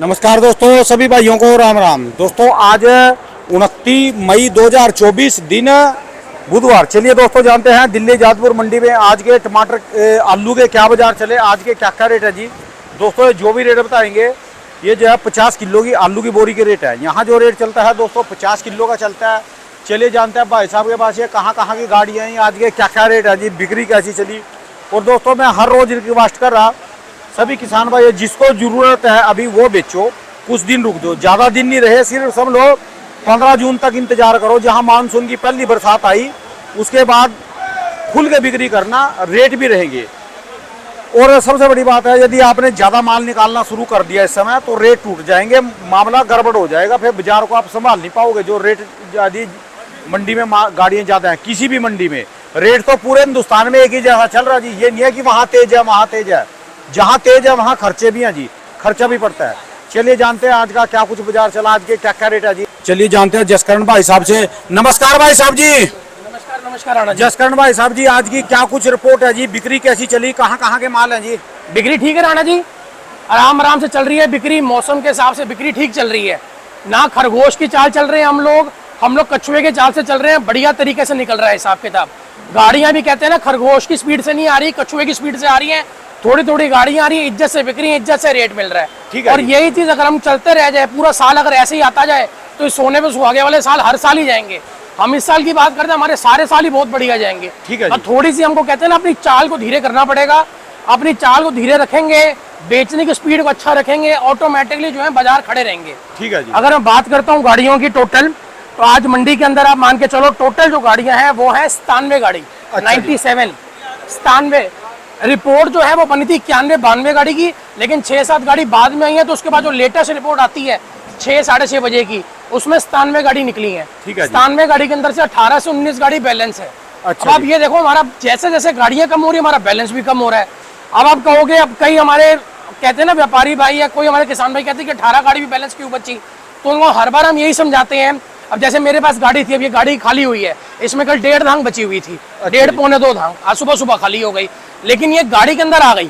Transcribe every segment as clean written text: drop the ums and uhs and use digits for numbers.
नमस्कार दोस्तों, सभी भाइयों को राम राम। दोस्तों आज 29 मई 2024 दिन बुधवार। चलिए दोस्तों जानते हैं दिल्ली जादपुर मंडी में आज के टमाटर आलू के क्या बाजार चले, आज के क्या क्या रेट है जी। दोस्तों जो भी रेट बताएंगे ये जो है 50 किलो की आलू की बोरी के रेट है। यहाँ जो रेट चलता है दोस्तों 50 किलो का चलता है। चलिए जानते हैं भाई साहब के पास ये कहाँ कहाँ की गाड़ियाँ हैं, आज के क्या क्या रेट है जी, बिक्री कैसी चली। और दोस्तों मैं हर रोज़ रिक्वेस्ट कर रहा सभी किसान भाई जिसको ज़रूरत है अभी वो बेचो, कुछ दिन रुक दो, ज़्यादा दिन नहीं रहे। सिर्फ सब लोग 15 जून तक इंतजार करो, जहां मानसून की पहली बरसात आई उसके बाद खुल के बिक्री करना, रेट भी रहेंगे। और सबसे बड़ी बात है यदि आपने ज़्यादा माल निकालना शुरू कर दिया इस समय तो रेट टूट जाएंगे, मामला गड़बड़ हो जाएगा, फिर बाजार को आप संभाल नहीं पाओगे। जो रेट यदि मंडी में गाड़ियाँ ज़्यादा हैं, किसी भी मंडी में रेट तो पूरे हिंदुस्तान में एक ही जैसा चल रहा है जी। ये नहीं है कि वहाँ तेज है वहाँ तेज है, जहाँ तेज है वहाँ खर्चे भी हैं जी, खर्चा भी पड़ता है। चलिए जानते हैं आज का क्या कुछ बाजार चला, आज के क्या क्या रेट है जी। चलिए जानते हैं जसकरण भाई साहब से। नमस्कार भाई साहब जी। नमस्कार नमस्कार राणा जी। जसकरण भाई साहब जी आज की क्या कुछ रिपोर्ट है जी, बिक्री कैसी चली, कहाँ कहाँ के माल है जी। बिक्री ठीक है राणा जी, आराम आराम से चल रही है बिक्री, मौसम के हिसाब से बिक्री ठीक चल रही है। ना खरगोश की चाल चल रहे हैं हम लोग कछुए के चाल से चल रहे हैं, बढ़िया तरीके से निकल रहा है हिसाब किताब। गाड़ियां भी कहते हैं ना खरगोश की स्पीड से नहीं आ रही, कछुए की स्पीड से आ रही है। थोड़ी थोड़ी गाड़ियां आ रही है, इज्जत से बिक्री है, इज्जत से रेट मिल रहा है। ठीक है। और यही चीज अगर हम चलते रह जाए पूरा साल, अगर ऐसे ही आता जाए तो इस सोने पे सुहागे वाले साल हर साल ही जाएंगे। हम इस साल की बात करते हैं, हमारे सारे साल ही बहुत बढ़िया जाएंगे। ठीक है। और थोड़ी सी हमको कहते हैं ना अपनी चाल को धीरे करना पड़ेगा, अपनी चाल को धीरे रखेंगे, बेचने की स्पीड को अच्छा रखेंगे, ऑटोमेटिकली जो है बाजार खड़े रहेंगे। ठीक है जी। अगर मैं बात करता हूँ गाड़ियों की टोटल, तो आज मंडी के अंदर आप मान के चलो टोटल जो गाड़ियां हैं वो है 97 गाड़ी। 97 रिपोर्ट जो है वो बनी थी 91-92 गाड़ी की, लेकिन 6-7 गाड़ी बाद में आई है। तो उसके बाद जो लेटेस्ट रिपोर्ट आती है 6-6:30 बजे की, उसमें 97 गाड़ी निकली है। 97 गाड़ी के अंदर से 18 से 19 गाड़ी बैलेंस है। अच्छा। अब आप ये देखो हमारा जैसे जैसे गाड़ियां कम हो रही है हमारा बैलेंस भी कम हो रहा है। अब आप कहोगे, अब कई हमारे कहते हैं ना व्यापारी भाई या कोई हमारे किसान भाई कहते हैं कि 18 गाड़ी भी बैलेंस क्यों बची, तो उनको हर बार हम यही समझाते हैं। अब जैसे मेरे पास गाड़ी थी, अब ये गाड़ी खाली हुई है, इसमें कल 1.5 धांग बची हुई थी, 1.5-1.25 धांग आज सुबह सुबह खाली हो गई, लेकिन ये गाड़ी के अंदर आ गई,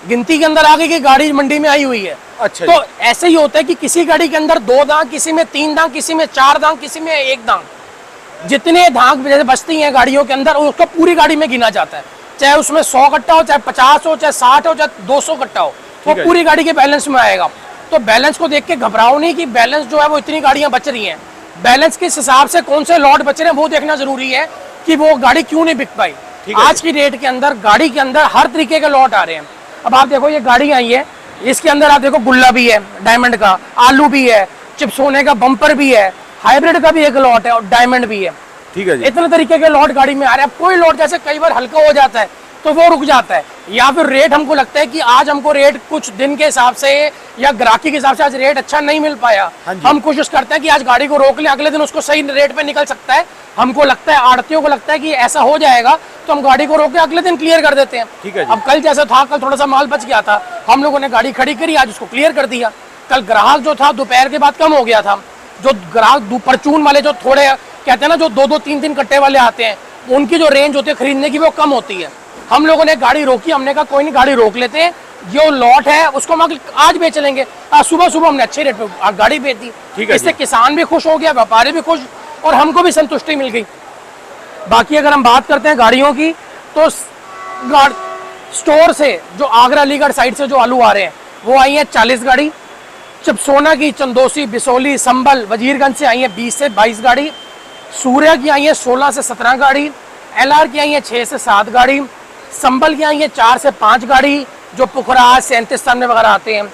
गिनती के अंदर आ गई कि गाड़ी मंडी में आई हुई है। अच्छा। तो ऐसे ही होता है कि किसी गाड़ी के अंदर 2 धांग, किसी में 3 धांग, किसी में 4 धांग, किसी में 1 धांग। जितने धांग जैसे बचती हैं गाड़ियों के अंदर उसको पूरी गाड़ी में गिना जाता है, चाहे उसमें 100 कट्टा हो, चाहे 50 हो, चाहे 60 हो, चाहे 200 कट्टा हो, वो पूरी गाड़ी के बैलेंस में आएगा। तो बैलेंस को देख के घबराओ नहीं कि बैलेंस जो है वो इतनी गाड़ियां बच रही हैं। बैलेंस किस हिसाब से कौन से लॉट बच रहे हैं वो देखना जरूरी है कि वो गाड़ी क्यों नहीं बिक पाई। आज की डेट के अंदर गाड़ी के अंदर हर तरीके के लॉट आ रहे हैं। अब आप देखो ये गाड़ी आई है, इसके अंदर आप देखो गुल्ला भी है, डायमंड का आलू भी है, चिप्स होने का बम्पर भी है, हाइब्रिड का भी एक लॉट है और डायमंड भी है। ठीक है जी। इतने तरीके के लॉट गाड़ी में आ रहे हैं। कोई लॉट जैसे कई बार हल्का हो जाता है तो वो रुक जाता है, या फिर रेट हमको लगता है कि आज हमको रेट कुछ दिन के हिसाब से या ग्राहकी के हिसाब से आज रेट अच्छा नहीं मिल पाया। हम कोशिश करते हैं कि आज गाड़ी को रोक लें, अगले दिन उसको सही रेट पे निकल सकता है। हमको लगता है, आड़तियों को लगता है कि ऐसा हो जाएगा तो हम गाड़ी को रोक के अगले दिन क्लियर कर देते हैं। ठीक है। अब कल जैसा था, कल थोड़ा सा माल बच गया था, हम लोगों ने गाड़ी खड़ी करी, आज उसको क्लियर कर दिया। कल ग्राहक जो था दोपहर के बाद कम हो गया था, जो ग्राहक परचून वाले जो थोड़े कहते हैं ना जो 2-2, 3-3 कट्टे वाले आते हैं, उनकी जो रेंज होती है खरीदने की वो कम होती है। हम लोगों ने गाड़ी रोकी, हमने कहा कोई नहीं गाड़ी रोक लेते हैं, जो लॉट है उसको हम आज बेच लेंगे। आज सुबह सुबह हमने अच्छे रेट पे गाड़ी बेच दी। इससे किसान भी खुश हो गया, व्यापारी भी खुश, और हमको भी संतुष्टि मिल गई। बाकी अगर हम बात करते हैं गाड़ियों की, तो स्टोर से जो आगरा अलीगढ़ साइड से जो आलू आ रहे हैं वो आई है 40 गाड़ी। चिपसोना की, चंदोसी, बिसोली, संभल, वजीरगंज से आई है 20 से 22 गाड़ी। सूर्या की आई है 16 से 17 गाड़ी। LR की आई है 6 से 7 गाड़ी। संभल की आई है 4 से 5 गाड़ी, जो पुखराज 37 में वगैरह आते हैं।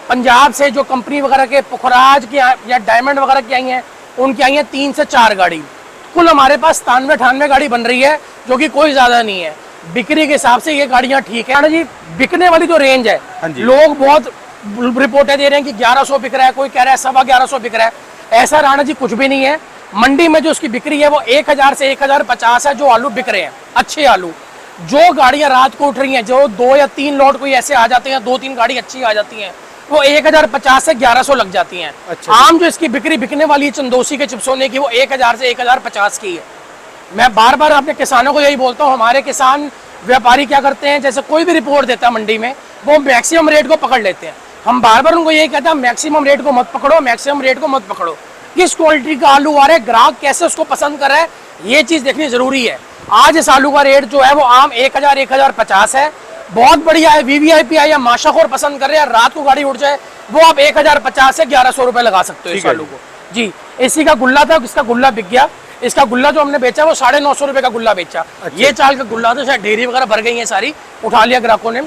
पंजाब से जो कंपनी वगैरह के पुखराज की या डायमंड वगैरह की आई हैं, उनकी आई हैं 3 से 4 गाड़ी। कुल हमारे पास 97-98 गाड़ी बन रही है, जो कि कोई ज़्यादा नहीं है। बिक्री के हिसाब से ये गाड़ियाँ ठीक है जी। बिकने वाली जो रेंज है, लोग बहुत रिपोर्टें दे रहे हैं कि 1100 बिक रहा है, कोई कह रहा है 1150 बिक रहा है। ऐसा राणा जी कुछ भी नहीं है। मंडी में जो उसकी बिक्री है वो 1000 से 1050 है, जो आलू बिक रहे हैं अच्छे आलू। जो गाड़ियां रात को उठ रही हैं, जो 2 या 3 लॉट कोई ऐसे आ जाते हैं, 2-3 गाड़ी अच्छी आ जाती हैं, वो 1050 से 1100 लग जाती हैं। अच्छा। आम जो इसकी बिक्री बिकने वाली है चंदोसी के चिप्सोने की, वो 1000 से 1050 की है। मैं बार बार अपने किसानों को यही बोलता हूँ, हमारे किसान व्यापारी क्या करते हैं, जैसे कोई भी रिपोर्ट देता है मंडी में, वो मैक्सिमम रेट को पकड़ लेते हैं। हम बार बार उनको यही कहते हैं मैक्सिमम रेट को मत पकड़ो, मैक्सिमम रेट को मत पकड़ो। किस क्वालिटी का आलू आ रहा है, ग्राहक कैसे उसको पसंद कर रहा है, ये चीज देखनी जरूरी है। आज इस आलू का रेट जो है वो आम 1000 1050 है, बहुत बढ़िया है। वीवीआईपी या माशाखोर पसंद कर रहे हैं, रात को गाड़ी उठ जाए वो आप 1050 से 1100 रुपए लगा सकते हो इस आलू को जी। इसी का गुल्ला था, इसका गुल्ला बिक गया। इसका गुल्ला जो हमने बेचा वो 950 रुपए का गुल्ला बेचा। ये चाल का गुल्ला था, शायद ढेरी वगैरह भर गई है सारी, उठा लिया ग्राहकों ने।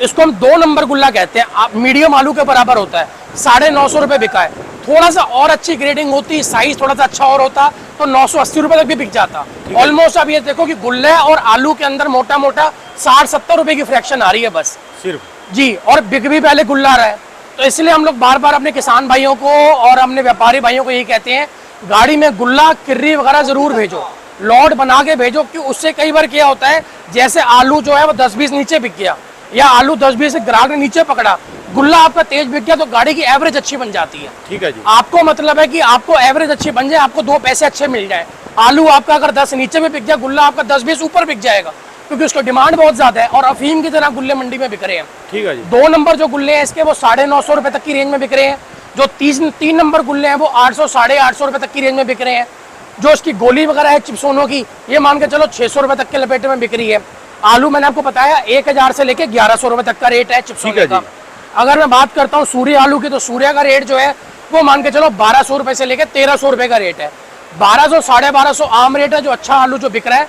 इसको हम 2 नंबर गुल्ला कहते हैं, आप मीडियम आलू के बराबर होता है, 950 रुपए बिका है। थोड़ा सा और अच्छी ग्रेडिंग होती, साइज थोड़ा सा अच्छा और होता तो 980 रुपए तक भी बिक जाता। ऑलमोस्ट अब ये देखो कि गुल्ले और आलू के अंदर मोटा मोटा 60-70 रुपए की फ्रैक्शन आ रही है बस सिर्फ जी, और बिक भी पहले गुल्ला रहा है। तो इसलिए हम लोग बार बार अपने किसान भाइयों को और अपने व्यापारी भाइयों को यही कहते हैं, गाड़ी में गुल्ला किर्री वगैरह जरूर भेजो, लॉट बना के भेजो, कि उससे कई बार क्या होता है, जैसे आलू जो है वो 10-20 नीचे बिक गया, या आलू 10-20 ग्राहक ने नीचे पकड़ा, गुल्ला आपका तेज बिक गया, तो गाड़ी की एवरेज अच्छी बन जाती है। ठीक है जी। आपको मतलब है कि आपको एवरेज अच्छी बन जाए, आपको 2 पैसे अच्छे मिल जाए। आलू आपका अगर 10 नीचे में बिक जाए, गुल्ला आपका 10-20 ऊपर बिक जाएगा, क्योंकि उसका डिमांड बहुत ज्यादा है और अफीम की तरह गुल्ले मंडी में बिक रहे हैं। ठीक है जी। 2 नंबर जो गुल्ले हैं इसके वो 950 रुपए तक की रेंज में बिक रहे हैं। जो 3 नंबर गुल्ले हैं वो 800 850 रुपए तक की रेंज में बिक रहे हैं। जो इसकी गोली वगैरह है चिप्सोनों की, ये मान के चलो 600 रुपए तक के लपेटे में बिक रही है। आलू मैंने आपको बताया 1000 से लेके 1100 रुपए तक का रेट है चिप्सोने का। अगर मैं बात करता हूँ सूर्य आलू की, तो सूर्य का रेट जो है वो मान के चलो 1200 रुपए से लेके 1300 रुपए का रेट है। 1200 1250 आम रेट है जो अच्छा आलू जो बिक रहा है।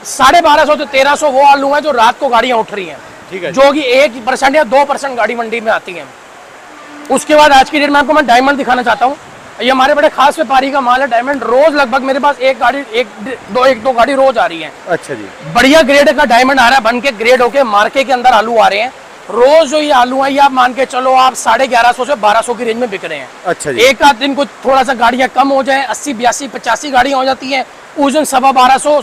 1250 से 1300 वो आलू है जो रात को गाड़ियां उठ रही हैं, ठीक है, जो कि 1% या 2% गाड़ी मंडी में आती है। उसके बाद आज की डेट में आपको मैं डायमंड दिखाना चाहता हूँ। ये हमारे बड़े खास व्यापारी का माल है डायमंड। रोज लगभग मेरे पास एक दो गाड़ी रोज आ रही है। अच्छा जी। बढ़िया ग्रेड का डायमंड आ रहा है, बन के ग्रेड होके मार्के के अंदर आलू आ रहे हैं। रोज जो ये आलू है, ये आप मान के चलो आप 1150 से 1200 की रेंज में बिक रहे हैं। अच्छा जी। एक आध दिन को थोड़ा सा गाड़ियां कम हो जाए, 80 82 85 गाड़ियां हो जाती हैं, उस दिन 1250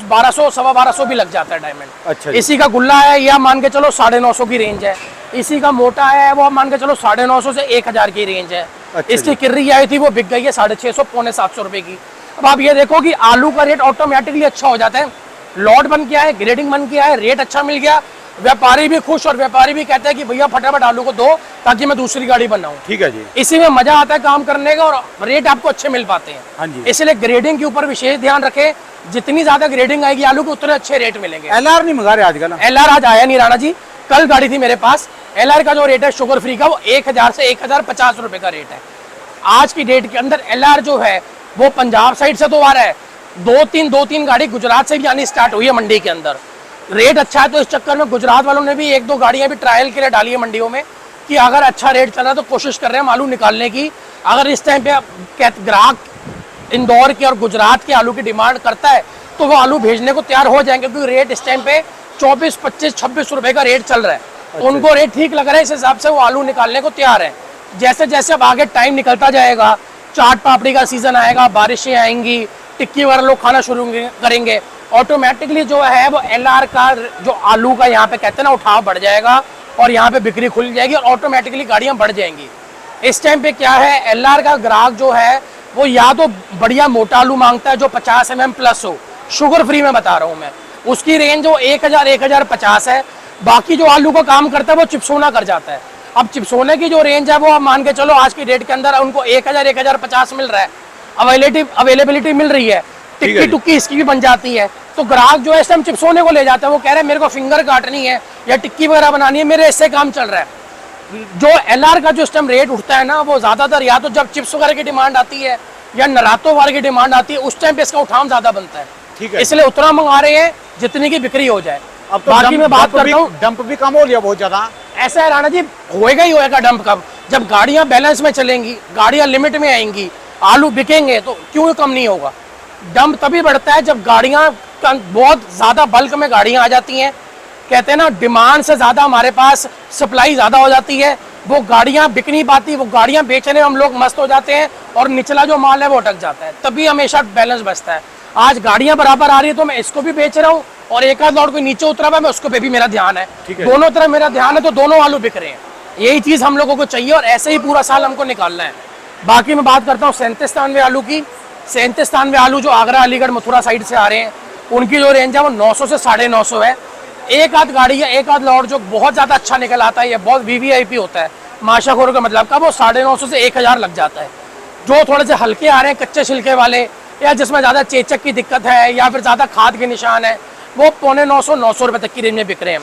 1200 भी लग जाता है डायमंड। अच्छा जी। इसी का गुल्ला है, ये आप मान के चलो 950 की रेंज है। इसी का मोटा है, वो आप मान के चलो 950 से 1000 की रेंज है। अच्छा इसकी किर्री आई थी वो बिक गई है 650 पौने 700 रुपए की। अब आप ये देखो कि आलू का रेट ऑटोमेटिकली अच्छा हो जाता है। लॉट बन गया है, ग्रेडिंग बन गया है, रेट अच्छा मिल गया, व्यापारी भी खुश, और व्यापारी भी कहते हैं कि भैया फटाफट आलू को दो ताकि मैं दूसरी गाड़ी बनाऊं। ठीक है जी। इसी में मजा आता है काम करने का, और रेट आपको अच्छे मिल पाते हैं। हाँ जी। इसलिए ग्रेडिंग के ऊपर विशेष ध्यान रखें, जितनी ज्यादा ग्रेडिंग आएगी आलू के उतने अच्छे रेट मिलेंगे। एलआर नहीं मंगा रहे आजकल? एलआर आज आया नहीं राणा जी, कल गाड़ी थी मेरे पास। एलआर का जो रेट है शुगर फ्री का वो 1000 से 1050 रुपए का रेट है। आज की डेट के अंदर एलआर जो है वो पंजाब साइड से तो आ रहा है, 2-3 गाड़ी गुजरात से भी आनी स्टार्ट हुई है मंडी के अंदर। रेट अच्छा है तो इस चक्कर में गुजरात वालों ने भी 1-2 गाड़ियां भी ट्रायल के लिए डाली है मंडियों में, कि अगर अच्छा रेट चल रहा है तो कोशिश कर रहे हैं आलू निकालने की। अगर इस टाइम पे ग्राहक इंदौर के और गुजरात के आलू की डिमांड करता है तो वो आलू भेजने को तैयार हो जाएंगे, क्योंकि रेट इस टाइम पे 24, 25, 26 रुपए का रेट चल रहा है। तो उनको रेट ठीक लग रहा है, इस हिसाब से वो आलू निकालने को तैयार है। जैसे जैसे अब आगे टाइम निकलता जाएगा, चाट पापड़ी का सीजन आएगा, बारिशें आएंगी, टिक्की वगैरह लोग खाना शुरू करेंगे, ऑटोमेटिकली जो है वो एलआर का जो आलू का यहाँ पे कहते हैं ना उठाव बढ़ जाएगा, और यहाँ पे बिक्री खुल जाएगी और ऑटोमेटिकली गाड़ियाँ बढ़ जाएंगी। इस टाइम पे क्या है, एलआर का ग्राहक जो है वो या तो बढ़िया मोटा आलू मांगता है जो 50 mm प्लस हो, शुगर फ्री में बता रहा हूँ मैं, उसकी रेंज वो 1000 1050 है। बाकी जो आलू का काम करता है वो चिप्सोना कर जाता है। अब चिप्सोने की जो रेंज है वो आप मान के चलो आज की डेट के अंदर उनको 1000 1050 मिल रहा है, अवेलेबिलिटी मिल रही है, टिक्की टुक्की इसकी भी बन जाती है। तो ग्राहक जो है इस टाइम चिप्सोने को ले जाता है, वो कह रहे हैं मेरे को फिंगर काटनी है या टिक्की वगैरह बनानी है, मेरे इससे काम चल रहा है। जो एलआर का जो इस टाइम रेट उठता है ना, वो ज्यादातर या तो जब चिप्स वगैरह की डिमांड आती है या नरातों वगैरह की डिमांड आती है, उस टाइम पे इसका उठाव ज्यादा बनता है। ठीक है, इसलिए उतना मंगा रहे हैं जितनी की बिक्री हो जाए। अब तो बाकी मैं बात करता हूँ, डंप भी कम हो लिया बहुत ज्यादा। ऐसा है राणा जी, होएगा ही होएगा डंप कब, जब गाड़ियां बैलेंस में चलेंगी, गाड़ियां लिमिट में आएंगी, आलू बिकेंगे, तो क्यों कम नहीं होगा। डंप तभी बढ़ता है जब गाड़ियां बहुत ज्यादा बल्क में गाड़ियां आ जाती हैं। कहते हैं ना डिमांड से ज्यादा हमारे पास सप्लाई ज्यादा हो जाती है, वो गाड़ियां बिक नहीं पाती, वो गाड़ियां बेचने में हम लोग मस्त हो जाते हैं और निचला जो माल है वो अटक जाता है, तभी हमेशा बैलेंस बचता है। आज गाड़ियां बराबर आ रही है तो मैं इसको भी बेच रहा हूँ, और एक आध लॉट कोई नीचे उतरा हुआ है मैं उसको पे भी मेरा ध्यान है, दोनों तरफ मेरा ध्यान है, तो दोनों आलू बिक रहे हैं। यही चीज हम लोगों को चाहिए और ऐसे ही पूरा साल हमको निकालना है। बाकी मैं बात करता हूँ 37 आलू की। 37 आलू जो आगरा अलीगढ़ मथुरा साइड से आ रहे हैं, उनकी जो रेंज है वो 900 से 950 है। एक आध गाड़ी या एक आध लॉट जो बहुत ज्यादा अच्छा निकल आता है, ये बहुत वीवीआईपी होता है, माशाखोर का मतलब का वो 950 से 1000 लग जाता है। जो थोड़े से हल्के आ रहे हैं कच्चे छिलके वाले, या जिसमें ज़्यादा चेचक की दिक्कत है या फिर ज़्यादा खाद के निशान है, वो 950 रुपये तक की रेंज में बिक रहे हैं।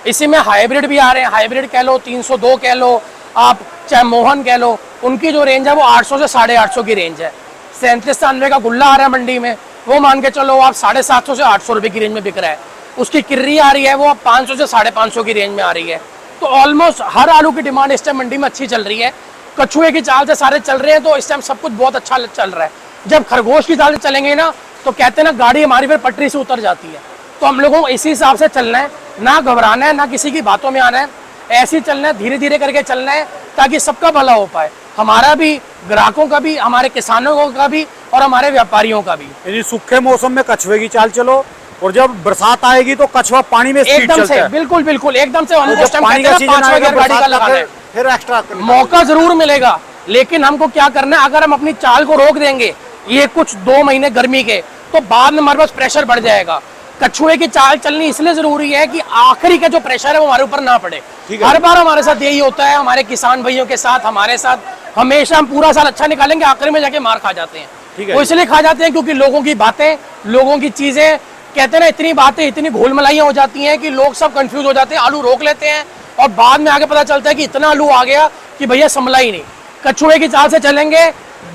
इसी में हाइब्रिड भी आ रहे हैं, हाइब्रिड कह लो, 302 कह लो, आप चाहे मोहन कह लो, उनकी जो रेंज है वो 800 से 850 की रेंज है। 37-93 का गुल्ला आ रहा है मंडी में, वो मान के चलो आप 750 से 800 रुपये की रेंज में बिक रहा है। उसकी किर्री आ रही है वो 500 से 550 की रेंज में आ रही है। तो ऑलमोस्ट हर आलू की डिमांड इस टाइम मंडी में अच्छी चल रही है। कछुए की चाल से सारे चल रहे हैं, तो इस टाइम सब कुछ बहुत अच्छा चल रहा है। जब खरगोश की चाल से चलेंगे ना, तो कहते हैं ना गाड़ी हमारी फिर पटरी से उतर जाती है। तो हम लोगों को इसी हिसाब से चलना है, ना घबराना है, ना किसी की बातों में आना है, ऐसे ही चलना है, धीरे धीरे करके चलना है, ताकि सबका भला हो पाए, हमारा भी, ग्राहकों का भी, हमारे किसानों का भी और हमारे व्यापारियों का भी। यानी सूखे मौसम में कछुए की चाल चलो, और जब बरसात आएगी तो कछुआ पानी में स्पीड एकदम चलता से, है। बिल्कुल बिल्कुल एकदम से। तो जब पानी का सीजन 5 आएगा गाड़ी का लगाना है, फिर एक्स्ट्रा मौका जरूर मिलेगा, लेकिन हमको क्या करना है, अगर हम अपनी चाल को रोक देंगे ये कुछ 2 महीने गर्मी के, तो बाद में हमारे पास प्रेशर बढ़ जाएगा। कछुए की चाल चलनी इसलिए जरूरी है कि आखिरी का जो प्रेशर है वो हमारे ऊपर ना पड़े। हर बार हमारे साथ यही होता है, हमारे किसान भाइयों के साथ, हमारे साथ हमेशा हम पूरा साल अच्छा निकालेंगे, आखिरी में जाके मार खा जाते हैं। वो इसलिए खा जाते हैं क्योंकि लोगों की बातें, लोगों की चीजें, कहते हैं ना, इतनी बातें, इतनी घोल मलाइयां हो जाती हैं कि लोग सब कंफ्यूज हो जाते हैं, आलू रोक लेते हैं और बाद में आगे पता चलता है कि इतना आलू आ गया कि भैया संभला ही नहीं। कछुए की चाल से चलेंगे,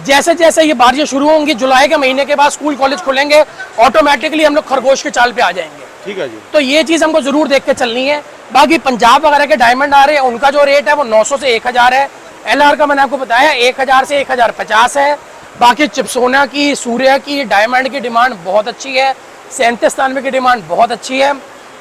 जैसे जैसे ये बारिशें शुरू होंगी, जुलाई के महीने के बाद स्कूल कॉलेज खुलेंगे, ऑटोमेटिकली हम लोग खरगोश की चाल पे आ जाएंगे। ठीक है जी। तो ये चीज हमको जरूर देख के चलनी है। बाकी पंजाब वगैरह के डायमंड आ रहे हैं, उनका जो रेट है वो 900 से 1000 है। LR का मैंने आपको बताया 1000 से 1050 है। बाकी चिपसोना की, सूर्या की, डायमंड की डिमांड बहुत अच्छी है। 37-93 की डिमांड बहुत अच्छी है।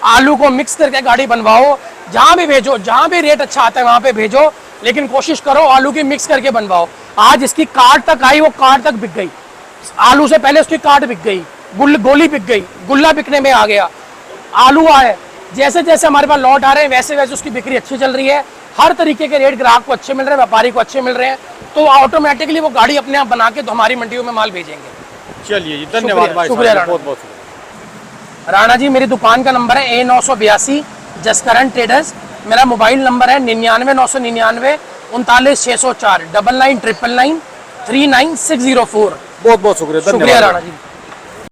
आलू को मिक्स करके गाड़ी बनवाओ, जहाँ भी भेजो, जहाँ भी रेट अच्छा आता है वहाँ पे भेजो, लेकिन कोशिश करो आलू की मिक्स करके बनवाओ। आज इसकी कार्ड तक आई, वो कार्ड तक बिक गई, आलू से पहले उसकी कार्ड बिक गई, गोली बिक गई, गुल्ला बिकने में आ गया। आलू आए, जैसे जैसे हमारे पास लॉट आ रहे हैं वैसे वैसे उसकी बिक्री अच्छी चल रही है। हर तरीके के रेट ग्राहक को अच्छे मिल रहे हैं, व्यापारी को अच्छे मिल रहे हैं, तो ऑटोमेटिकली वो गाड़ी अपने आप बना के तो हमारी मंडियों में माल भेजेंगे। चलिए जी, धन्यवाद भाई, शुक्रिया बहुत बहुत शुक्रिया। राणा जी, मेरी दुकान का नंबर है A982 जसकरण ट्रेडर्स। मेरा मोबाइल नंबर है 99 999 39 604 99 999 39604। बहुत बहुत शुक्रिया, शुक्रिया राणा जी।